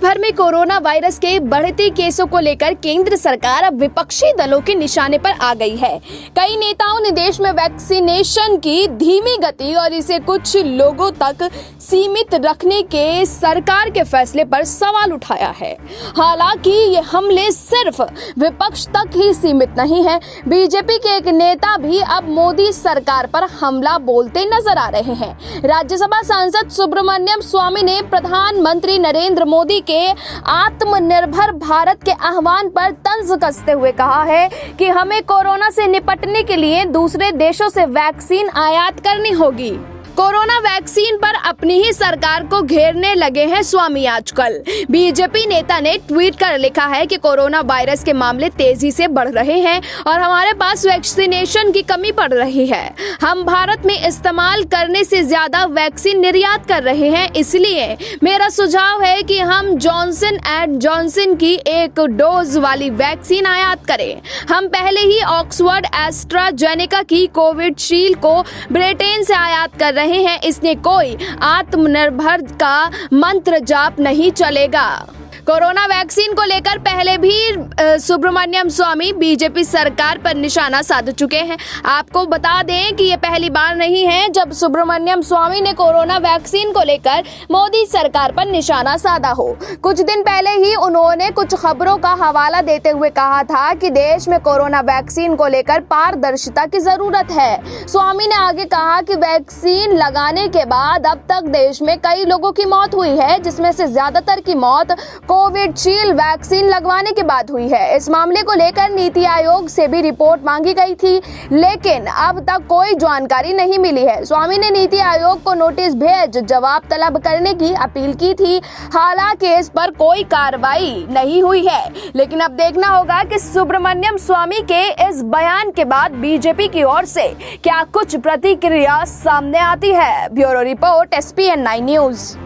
भर में corona virus के बढ़ते केसों को लेकर केंद्र सरकार अब विपक्षी दलों के निशाने पर आ गई है। कई नेताओं ने देश में वैक्सीनेशन की धीमी गति और इसे कुछ लोगों तक सीमित रखने के सरकार के फैसले पर सवाल उठाया है। हालांकि ये हमले सिर्फ विपक्ष तक ही सीमित नहीं है। बीजेपी के एक नेता भी अब मोदी सरकार पर हमला बोलते नजर आ रहे हैं। राज्यसभा सांसद सुब्रमण्यम स्वामी ने प्रधानमंत्री नरेंद्र मोदी के आत्मनिर्भर भारत के आह्वान पर तंज कसते हुए कहा है कि हमें कोरोना से निपटने के लिए दूसरे देशों से वैक्सीन आयात करनी होगी। कोरोना वैक्सीन पर अपनी ही सरकार को घेरने लगे हैं स्वामी आजकल। बीजेपी नेता ने ट्वीट कर लिखा है कि कोरोना वायरस के मामले तेजी से बढ़ रहे हैं और हमारे पास वैक्सीनेशन की कमी पड़ रही है। हम भारत में इस्तेमाल करने से ज्यादा वैक्सीन निर्यात कर रहे हैं, इसलिए मेरा सुझाव है कि हम जॉनसन एंड जॉनसन की एक डोज वाली वैक्सीन आयात करें। हम पहले ही ऑक्सफोर्ड एस्ट्राजेनेका की कोविशील्ड को ब्रिटेन से आयात कर रहे हैं। इसने कोई आत्मनिर्भर का मंत्र जाप नहीं चलेगा। कोरोना वैक्सीन को लेकर पहले भी सुब्रमण्यम स्वामी बीजेपी सरकार पर निशाना साध चुके हैं। आपको बता दें कि ये पहली बार नहीं है जब सुब्रमण्यम स्वामी ने कोरोना वैक्सीन को लेकर मोदी सरकार पर निशाना साधा हो। कुछ दिन पहले ही उन्होंने कुछ खबरों का हवाला देते हुए कहा था कि देश में कोरोना वैक्सीन को लेकर पारदर्शिता की जरूरत है। स्वामी ने आगे कहा कि वैक्सीन लगाने के बाद अब तक देश में कई लोगों की मौत हुई है, जिसमें से ज्यादातर की मौत कोविशील्ड वैक्सीन लगवाने के बाद हुई है। इस मामले को लेकर नीति आयोग से भी रिपोर्ट मांगी गई थी, लेकिन अब तक कोई जानकारी नहीं मिली है। स्वामी ने नीति आयोग को नोटिस भेज जवाब तलब करने की अपील की थी। हालांकि इस पर कोई कार्रवाई नहीं हुई है, लेकिन अब देखना होगा कि सुब्रमण्यम स्वामी के इस बयान के बाद बीजेपी की ओर से क्या कुछ प्रतिक्रिया सामने आती है। Bureau report SPN9 news.